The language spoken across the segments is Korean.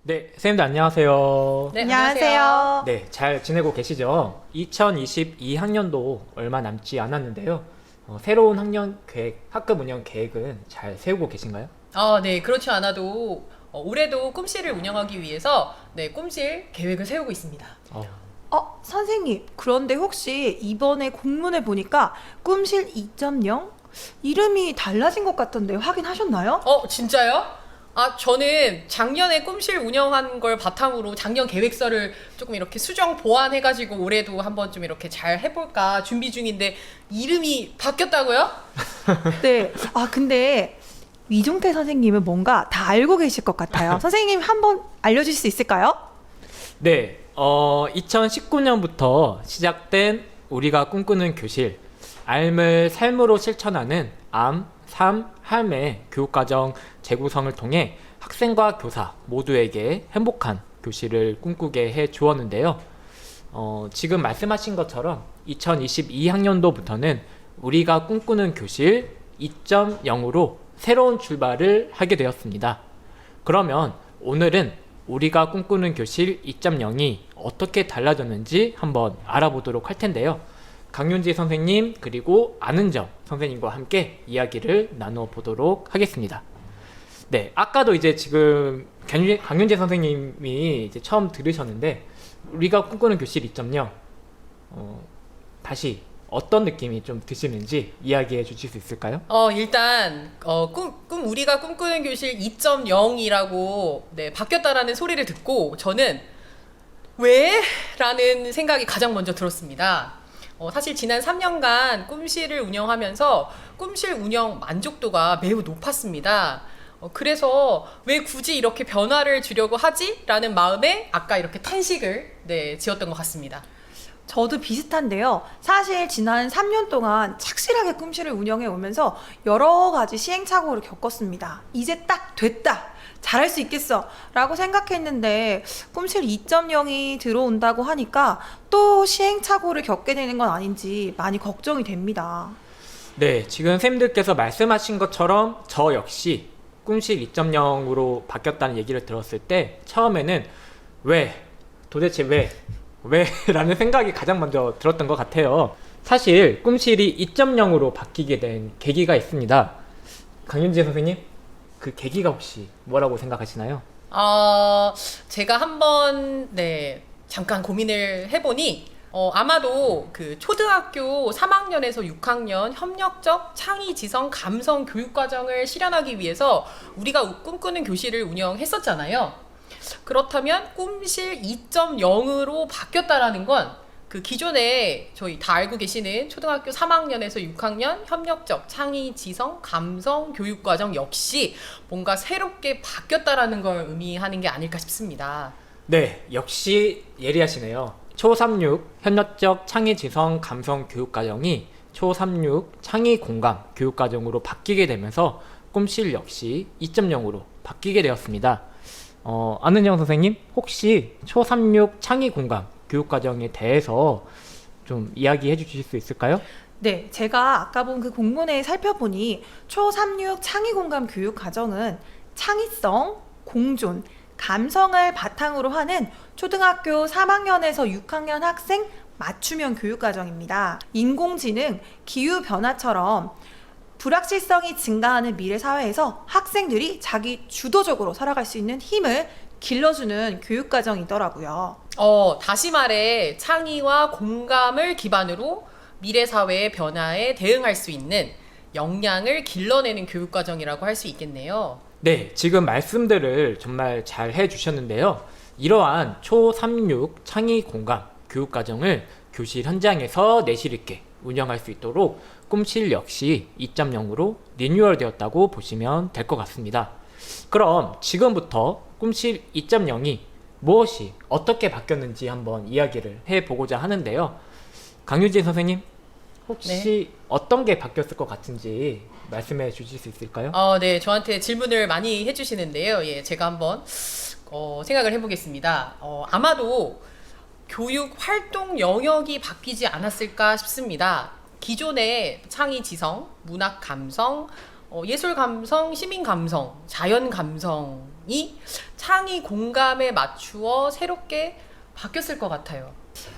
네, 선생님들 안녕하세요. 네, 안녕하세요. 네, 잘 지내고 계시죠? 2022학년도 얼마 남지 않았는데요. 새로운 학년 계획, 학급 운영 계획은 잘 세우고 계신가요? 네, 그렇지 않아도 올해도 꿈실을 운영하기 위해서 꿈실 계획을 세우고 있습니다. 선생님, 그런데 혹시 이번에 공문을 보니까 꿈실 2.0? 이름이 달라진 것 같던데 확인하셨나요? 진짜요? 저는 작년에 꿈실 운영한 걸 바탕으로 작년 계획서를 조금 이렇게 수정 보완해가지고 올해도 한번 좀 이렇게 잘 해볼까 준비 중인데 이름이 바뀌었다고요? 네. 근데 위종태 선생님은 뭔가 다 알고 계실 것 같아요. 선생님 한번 알려주실 수 있을까요? 네, 2019년부터 시작된 우리가 꿈꾸는 교실, 삶을 삶으로 실천하는 암, 삶, 할매 교육과정 재구성을 통해 학생과 교사 모두에게 행복한 교실을 꿈꾸게 해 주었는데요. 지금 말씀하신 것처럼 2022학년도부터는 우리가 꿈꾸는 교실 2.0으로 새로운 출발을 하게 되었습니다. 그러면 오늘은 우리가 꿈꾸는 교실 2.0이 어떻게 달라졌는지 한번 알아보도록 할 텐데요. 강윤지 선생님 그리고 안은정 선생님과 함께 이야기를 나눠 보도록 하겠습니다. 네, 아까도 이제 지금 강윤지 선생님이 이제 처음 들으셨는데 우리가 꿈꾸는 교실 2.0 다시 어떤 느낌이 좀 드시는지 이야기해 주실 수 있을까요? 일단 우리가 꿈꾸는 교실 2.0이라고 바뀌었다라는 소리를 듣고 저는 왜? 라는 생각이 가장 먼저 들었습니다. 사실 지난 3년간 꿈실을 운영하면서 꿈실 운영 만족도가 매우 높았습니다. 그래서 왜 굳이 이렇게 변화를 주려고 하지? 라는 마음에 아까 이렇게 탄식을 지었던 것 같습니다. 저도 비슷한데요. 사실 지난 3년 동안 착실하게 꿈실을 운영해 오면서 여러 가지 시행착오를 겪었습니다. 이제 딱 됐다. 잘할 수 있겠어 라고 생각했는데 꿈실 2.0이 들어온다고 하니까 또 시행착오를 겪게 되는 건 아닌지 많이 걱정이 됩니다. 네, 지금 선생님들께서 말씀하신 것처럼 저 역시 꿈실 2.0으로 바뀌었다는 얘기를 들었을 때 처음에는 왜? 도대체 왜? 왜? 라는 생각이 가장 먼저 들었던 것 같아요. 사실 꿈실이 2.0으로 바뀌게 된 계기가 있습니다. 강윤지 선생님, 그 계기가 혹시 뭐라고 생각하시나요? 제가 한번 잠깐 고민을 해보니 아마도 그 초등학교 3학년에서 6학년 협력적 창의 지성 감성 교육 과정을 실현하기 위해서 우리가 꿈꾸는 교실을 운영했었잖아요. 그렇다면 꿈실 2.0으로 바뀌었다라는 건 그 기존에 저희 다 알고 계시는 초등학교 3학년에서 6학년 협력적 창의 지성 감성 교육 과정 역시 뭔가 새롭게 바뀌었다라는 걸 의미하는 게 아닐까 싶습니다. 네, 역시 예리하시네요. 초36 협력적 창의 지성 감성 교육과정이 초36 창의 공감 교육과정으로 바뀌게 되면서 꿈실 역시 2.0으로 바뀌게 되었습니다. 안은영 선생님, 혹시 초36 창의 공감 교육과정에 대해서 좀 이야기해 주실 수 있을까요? 네, 제가 아까 본 그 공문에 살펴보니 초36 창의공감 교육과정은 창의성, 공존, 감성을 바탕으로 하는 초등학교 3학년에서 6학년 학생 맞춤형 교육과정입니다. 인공지능, 기후변화처럼 불확실성이 증가하는 미래 사회에서 학생들이 자기 주도적으로 살아갈 수 있는 힘을 길러주는 교육과정이더라고요. 다시 말해 창의와 공감을 기반으로 미래 사회의 변화에 대응할 수 있는 역량을 길러내는 교육 과정이라고 할 수 있겠네요. 네, 지금 말씀들을 정말 잘 해주셨는데요. 이러한 초36 창의 공감 교육과정을 교실 현장에서 내실 있게 운영할 수 있도록 꿈실 역시 2.0으로 리뉴얼 되었다고 보시면 될 것 같습니다. 그럼 지금부터 꿈실 2.0이 무엇이 어떻게 바뀌었는지 한번 이야기를 해보고자 하는데요. 강유진 선생님, 혹시 어떤 게 바뀌었을 것 같은지 말씀해 주실 수 있을까요? 네, 저한테 질문을 많이 해주시는데요. 예, 제가 한번 생각을 해보겠습니다. 아마도 교육 활동 영역이 바뀌지 않았을까 싶습니다. 기존의 창의 지성, 문학 감성, 예술 감성, 시민 감성, 자연 감성 방법이 창의 공감에 맞추어 새롭게 바뀌었을 것 같아요.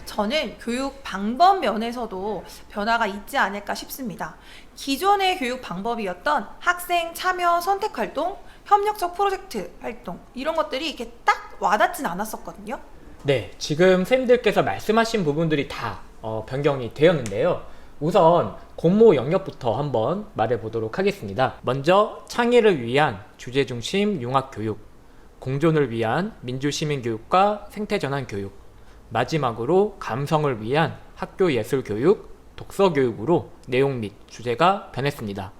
저는 교육 방법 면에서도 변화가 있지 않을까 싶습니다. 기존의 교육 방법이었던 학생 참여 선택 활동, 협력적 프로젝트 활동 이런 것들이 이렇게 딱 와닿진 않았었거든요. 네, 지금 선생님들께서 말씀하신 부분들이 다 변경이 되었는데요. 우선 공모 영역부터 한번 말해보도록 하겠습니다. 먼저 창의를 위한 주제중심 융합교육, 공존을 위한 민주시민교육과 생태전환교육, 마지막으로 감성을 위한 학교예술교육, 독서교육으로 내용 및 주제가 변했습니다.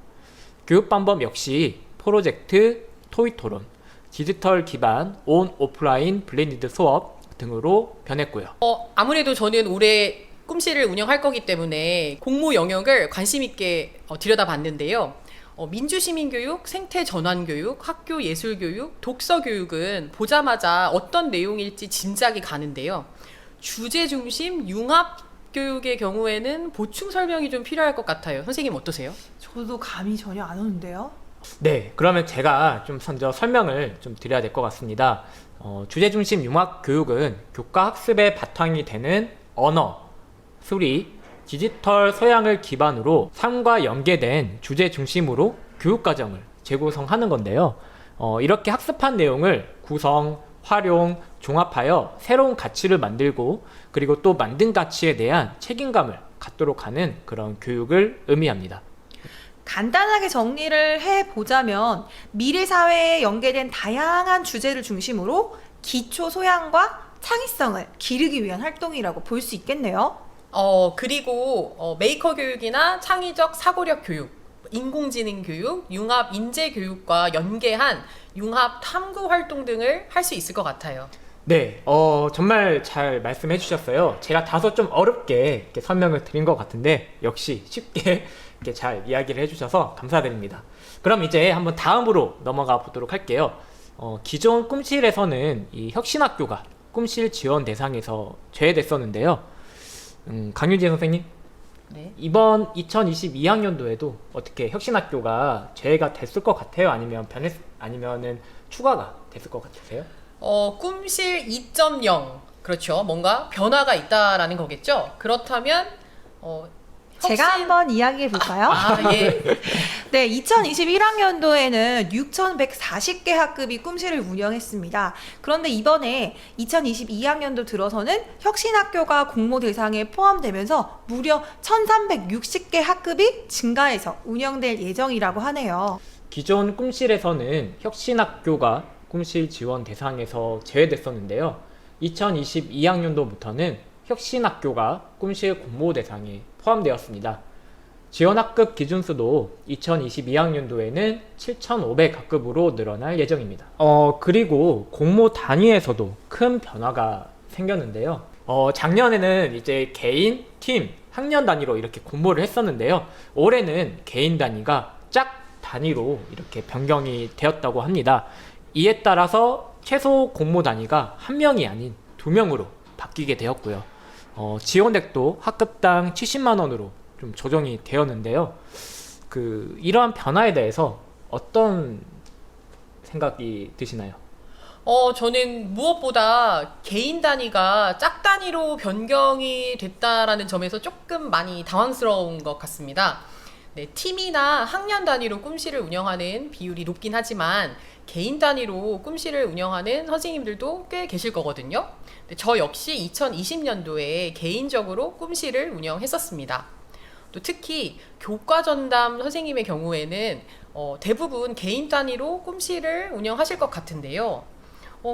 교육방법 역시 프로젝트, 토의토론, 디지털 기반 온 오프라인 블렌디드 수업 등으로 변했고요. 아무래도 저는 올해 꿈실을 운영할 거기 때문에 공모 영역을 관심 있게 들여다봤는데요. 민주시민교육, 생태전환교육, 학교예술교육, 독서교육은 보자마자 어떤 내용일지 짐작이 가는데요. 주제중심 융합교육의 경우에는 보충 설명이 좀 필요할 것 같아요. 선생님 어떠세요? 저도 감이 전혀 안 오는데요. 네, 그러면 제가 좀 먼저 설명을 좀 드려야 될 것 같습니다. 주제중심 융합교육은 교과 학습의 바탕이 되는 언어, 수리, 디지털 소양을 기반으로 삶과 연계된 주제 중심으로 교육과정을 재구성하는 건데요. 이렇게 학습한 내용을 구성, 활용, 종합하여 새로운 가치를 만들고 그리고 또 만든 가치에 대한 책임감을 갖도록 하는 그런 교육을 의미합니다. 간단하게 정리를 해보자면 미래 사회에 연계된 다양한 주제를 중심으로 기초 소양과 창의성을 기르기 위한 활동이라고 볼 수 있겠네요. 그리고 메이커 교육이나 창의적 사고력 교육, 인공지능 교육, 융합 인재 교육과 연계한 융합 탐구 활동 등을 할 수 있을 것 같아요. 네, 정말 잘 말씀해 주셨어요. 제가 다소 좀 어렵게 이렇게 설명을 드린 것 같은데 역시 쉽게 이렇게 잘 이야기를 해주셔서 감사드립니다. 그럼 이제 한번 다음으로 넘어가 보도록 할게요. 기존 꿈실에서는 이 혁신학교가 꿈실 지원 대상에서 제외됐었는데요. 강윤지 선생님, 네. 이번 2022학년도에도 어떻게 혁신학교가 제외가 됐을 것 같아요? 아니면은 추가가 됐을 것 같으세요? 꿈실 2.0 그렇죠. 뭔가 변화가 있다라는 거겠죠. 그렇다면 제가 한번 이야기해 볼까요? 예. 네, 2021학년도에는 6,140개 학급이 꿈실을 운영했습니다. 그런데 이번에 2022학년도 들어서는 혁신학교가 공모 대상에 포함되면서 무려 1,360개 학급이 증가해서 운영될 예정이라고 하네요. 기존 꿈실에서는 혁신학교가 꿈실 지원 대상에서 제외됐었는데요. 2022학년도부터는 혁신학교가 꿈실 공모 대상에 포함되었습니다. 지원학급 기준수도 2022학년도에는 7,500학급으로 늘어날 예정입니다. 그리고 공모 단위에서도 큰 변화가 생겼는데요. 작년에는 이제 개인, 팀, 학년 단위로 이렇게 공모를 했었는데요. 올해는 개인 단위가 짝 단위로 이렇게 변경이 되었다고 합니다. 이에 따라서 최소 공모 단위가 1명이 아닌 2명으로 바뀌게 되었고요. 지원액도 학급당 70만 원으로 좀 조정이 되었는데요. 이러한 변화에 대해서 어떤 생각이 드시나요? 저는 무엇보다 개인 단위가 짝 단위로 변경이 됐다라는 점에서 조금 많이 당황스러운 것 같습니다. 네, 팀이나 학년 단위로 꿈실을 운영하는 비율이 높긴 하지만 개인 단위로 꿈실을 운영하는 선생님들도 꽤 계실 거거든요. 저 역시 2020년도에 개인적으로 꿈실을 운영했었습니다. 또 특히 교과 전담 선생님의 경우에는 대부분 개인 단위로 꿈실을 운영하실 것 같은데요.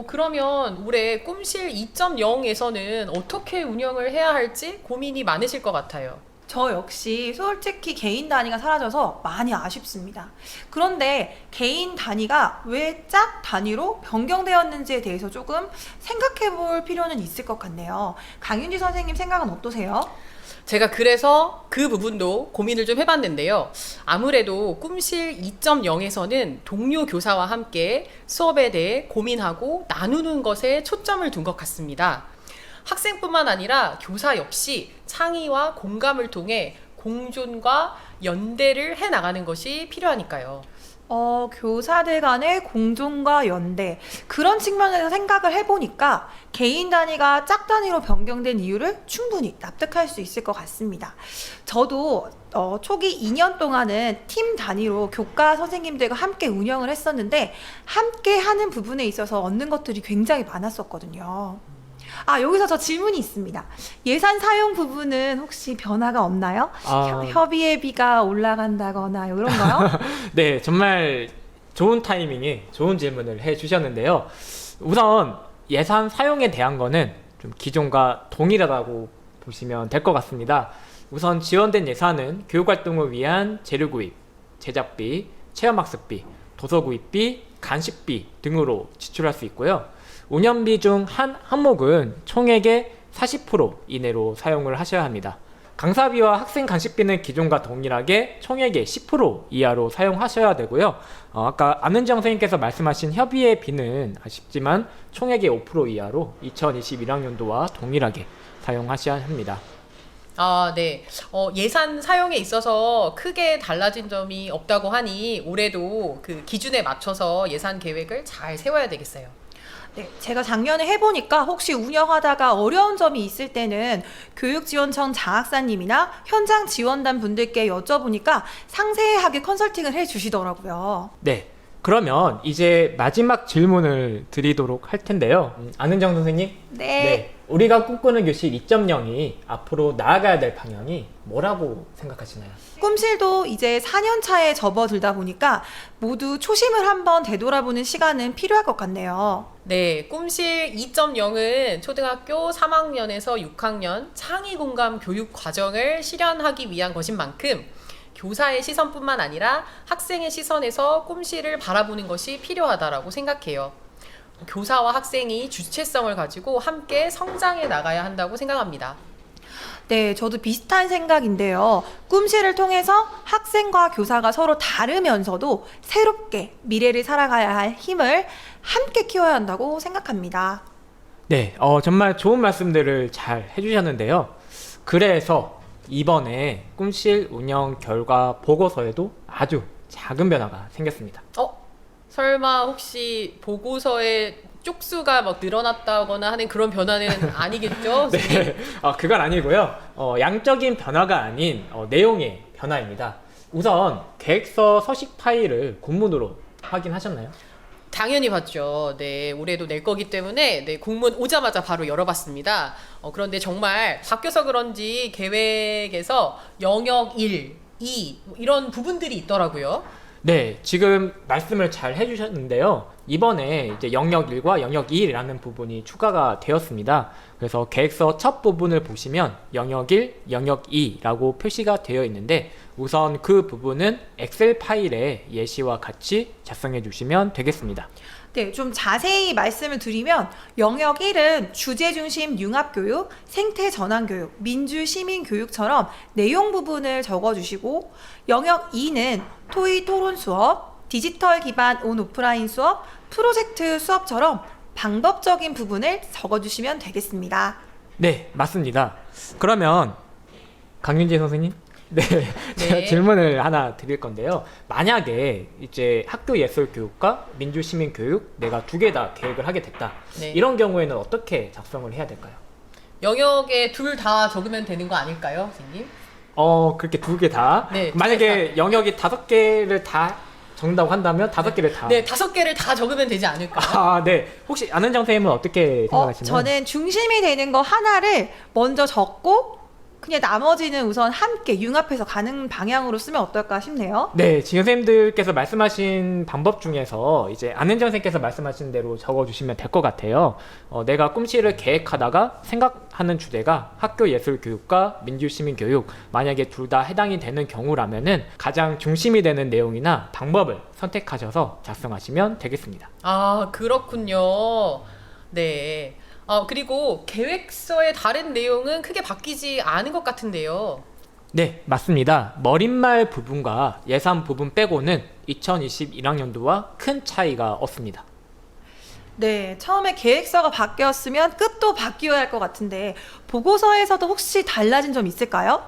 그러면 올해 꿈실 2.0에서는 어떻게 운영을 해야 할지 고민이 많으실 것 같아요. 저 역시 솔직히 개인 단위가 사라져서 많이 아쉽습니다. 그런데 개인 단위가 왜 짝 단위로 변경되었는지에 대해서 조금 생각해 볼 필요는 있을 것 같네요. 강윤지 선생님 생각은 어떠세요? 제가 그래서 그 부분도 고민을 좀 해봤는데요. 아무래도 꿈실 2.0에서는 동료 교사와 함께 수업에 대해 고민하고 나누는 것에 초점을 둔 것 같습니다. 학생뿐만 아니라 교사 역시 창의와 공감을 통해 공존과 연대를 해나가는 것이 필요하니까요. 교사들 간의 공존과 연대 그런 측면에서 생각을 해보니까 개인 단위가 짝 단위로 변경된 이유를 충분히 납득할 수 있을 것 같습니다. 저도 초기 2년 동안은 팀 단위로 교과 선생님들과 함께 운영을 했었는데 함께 하는 부분에 있어서 얻는 것들이 굉장히 많았었거든요. 여기서 저 질문이 있습니다. 예산 사용 부분은 혹시 변화가 없나요? 협의회비가 올라간다거나 이런가요? 네, 정말 좋은 타이밍에 좋은 질문을 해주셨는데요. 우선 예산 사용에 대한 거는 좀 기존과 동일하다고 보시면 될 것 같습니다. 우선 지원된 예산은 교육활동을 위한 재료 구입, 제작비, 체험학습비, 도서 구입비, 간식비 등으로 지출할 수 있고요. 운영비 중 한 항목은 총액의 40% 이내로 사용을 하셔야 합니다. 강사비와 학생 간식비는 기존과 동일하게 총액의 10% 이하로 사용하셔야 되고요. 아까 안은정 선생님께서 말씀하신 협의회비는 아쉽지만 총액의 5% 이하로 2021학년도와 동일하게 사용하셔야 합니다. 네. 예산 사용에 있어서 크게 달라진 점이 없다고 하니 올해도 그 기준에 맞춰서 예산 계획을 잘 세워야 되겠어요. 네, 제가 작년에 해보니까 혹시 운영하다가 어려운 점이 있을 때는 교육지원청 장학사님이나 현장 지원단 분들께 여쭤보니까 상세하게 컨설팅을 해주시더라고요. 네, 그러면 이제 마지막 질문을 드리도록 할 텐데요. 안은정 선생님? 네. 우리가 꿈꾸는 교실 2.0이 앞으로 나아가야 될 방향이 뭐라고 생각하시나요? 꿈실도 이제 4년 차에 접어들다 보니까 모두 초심을 한번 되돌아보는 시간은 필요할 것 같네요. 네, 꿈실 2.0은 초등학교 3학년에서 6학년 창의 공감 교육 과정을 실현하기 위한 것인 만큼 교사의 시선뿐만 아니라 학생의 시선에서 꿈실을 바라보는 것이 필요하다라고 생각해요. 교사와 학생이 주체성을 가지고 함께 성장해 나가야 한다고 생각합니다. 네, 저도 비슷한 생각인데요. 꿈실을 통해서 학생과 교사가 서로 다르면서도 새롭게 미래를 살아가야 할 힘을 함께 키워야 한다고 생각합니다. 네, 정말 좋은 말씀들을 잘 해주셨는데요. 그래서 이번에 꿈실 운영 결과 보고서에도 아주 작은 변화가 생겼습니다. 설마 혹시 보고서에 쪽수가 막 늘어났다거나 하는 그런 변화는 아니겠죠? 네, 그건 아니고요. 양적인 변화가 아닌 내용의 변화입니다. 우선 계획서 서식 파일을 공문으로 확인하셨나요? 당연히 봤죠. 네, 올해도 낼 거기 때문에 공문 오자마자 바로 열어봤습니다. 그런데 정말 바뀌어서 그런지 계획에서 영역 1, 2 이런 부분들이 있더라고요. 네, 지금 말씀을 잘 해주셨는데요. 이번에 이제 영역 1과 영역 2라는 부분이 추가가 되었습니다. 그래서 계획서 첫 부분을 보시면 영역 1, 영역 2라고 표시가 되어 있는데 우선 그 부분은 엑셀 파일에 예시와 같이 작성해 주시면 되겠습니다. 네, 좀 자세히 말씀을 드리면 영역 1은 주제 중심 융합교육, 생태 전환교육, 민주 시민 교육처럼 내용 부분을 적어주시고 영역 2는 토의 토론 수업, 디지털 기반 온 오프라인 수업, 프로젝트 수업처럼 방법적인 부분을 적어주시면 되겠습니다. 네, 맞습니다. 그러면 강윤지 선생님? 네, 제가 네. 질문을 하나 드릴 건데요. 만약에 이제 학교 예술 교육과 민주 시민 교육 내가 두 개 다 계획을 하게 됐다. 네. 이런 경우에는 어떻게 작성을 해야 될까요? 영역에 둘 다 적으면 되는 거 아닐까요, 선생님? 그렇게 두 개 다. 네, 만약에 영역이 5개를 다 적는다고 한다면 5개를 다. 네, 5개를 다 적으면 되지 않을까요? 네. 혹시 안은정 선생님은 어떻게 생각하시나요? 저는 중심이 되는 거 하나를 먼저 적고 그냥 나머지는 우선 함께 융합해서 가는 방향으로 쓰면 어떨까 싶네요. 네, 지금 선생님들께서 말씀하신 방법 중에서 이제 안은정 선생님께서 말씀하신 대로 적어주시면 될 것 같아요. 내가 꿈실을 계획하다가 생각하는 주제가 학교 예술 교육과 민주 시민 교육, 만약에 둘 다 해당이 되는 경우라면은 가장 중심이 되는 내용이나 방법을 선택하셔서 작성하시면 되겠습니다. 그렇군요. 네. 그리고 계획서의 다른 내용은 크게 바뀌지 않은 것 같은데요. 네, 맞습니다. 머릿말 부분과 예산 부분 빼고는 2021학년도와 큰 차이가 없습니다. 네, 처음에 계획서가 바뀌었으면 끝도 바뀌어야 할 것 같은데 보고서에서도 혹시 달라진 점 있을까요?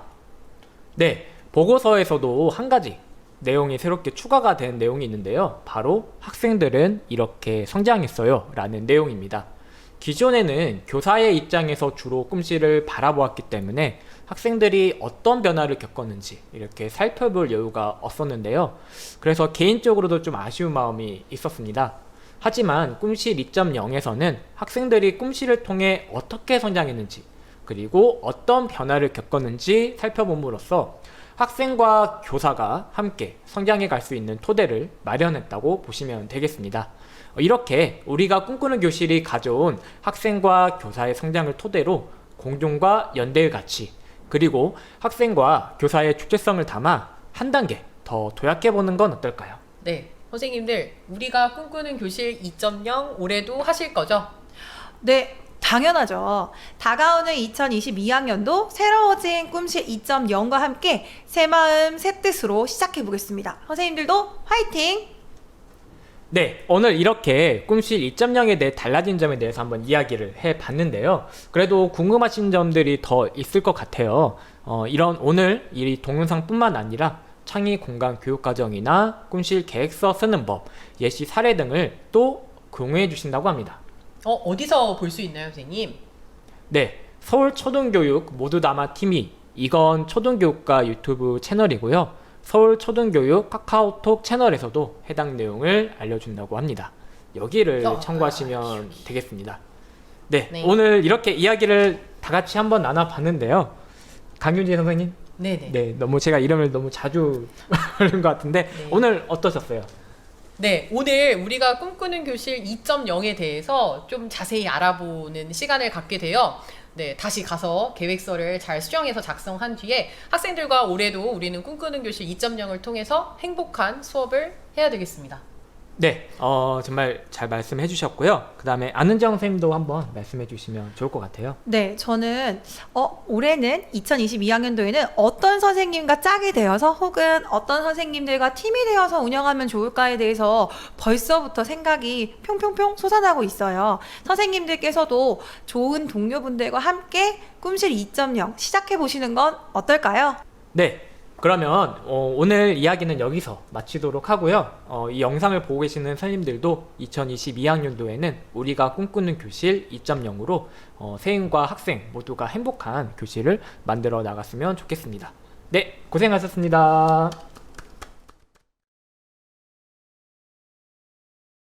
네, 보고서에서도 한 가지 내용이 새롭게 추가가 된 내용이 있는데요. 바로 학생들은 이렇게 성장했어요 라는 내용입니다. 기존에는 교사의 입장에서 주로 꿈씨를 바라보았기 때문에 학생들이 어떤 변화를 겪었는지 이렇게 살펴볼 여유가 없었는데요. 그래서 개인적으로도 좀 아쉬운 마음이 있었습니다. 하지만 꿈실 2.0에서는 학생들이 꿈실을 통해 어떻게 성장했는지 그리고 어떤 변화를 겪었는지 살펴봄으로써 학생과 교사가 함께 성장해 갈 수 있는 토대를 마련했다고 보시면 되겠습니다. 이렇게 우리가 꿈꾸는 교실이 가져온 학생과 교사의 성장을 토대로 공존과 연대의 가치 그리고 학생과 교사의 주체성을 담아 한 단계 더 도약해보는 건 어떨까요? 네, 선생님들 우리가 꿈꾸는 교실 2.0 올해도 하실 거죠? 네, 당연하죠. 다가오는 2022학년도 새로워진 꿈실 2.0과 함께 새 마음 새 뜻으로 시작해 보겠습니다. 선생님들도 화이팅! 네, 오늘 이렇게 꿈실 2.0에 대해 달라진 점에 대해서 한번 이야기를 해봤는데요. 그래도 궁금하신 점들이 더 있을 것 같아요. 이런 오늘 이 동영상뿐만 아니라 창의 공간 교육과정이나 꿈실 계획서 쓰는 법, 예시 사례 등을 또 공유해 주신다고 합니다. 어디서 볼 수 있나요, 선생님? 네, 서울초등교육 모두 담아 TV, 이건 초등교육과 유튜브 채널이고요. 서울초등교육 카카오톡 채널에서도 해당 내용을 알려준다고 합니다. 여기를 참고하시면 되겠습니다. 네, 네. 오늘 이렇게 이야기를 다 같이 한번 나눠봤는데요. 강윤지 선생님, 네네. 네, 너무 제가 이름을 너무 자주 부른 것 같은데 네. 오늘 어떠셨어요? 네, 오늘 우리가 꿈꾸는 교실 2.0에 대해서 좀 자세히 알아보는 시간을 갖게 되어 네, 다시 가서 계획서를 잘 수정해서 작성한 뒤에 학생들과 올해도 우리는 꿈꾸는 교실 2.0을 통해서 행복한 수업을 해야 되겠습니다. 네, 정말 잘 말씀해 주셨고요. 그 다음에 안은정 선생님도 한번 말씀해 주시면 좋을 것 같아요. 네, 저는 올해는 2022학년도에는 어떤 선생님과 짝이 되어서 혹은 어떤 선생님들과 팀이 되어서 운영하면 좋을까에 대해서 벌써부터 생각이 평평평 솟아나고 있어요. 선생님들께서도 좋은 동료분들과 함께 꿈실 2.0 시작해 보시는 건 어떨까요? 네, 그러면 오늘 이야기는 여기서 마치도록 하고요. 이 영상을 보고 계시는 선생님들도 2022학년도에는 우리가 꿈꾸는 교실 2.0으로 선생님과 학생 모두가 행복한 교실을 만들어 나갔으면 좋겠습니다. 네, 고생하셨습니다.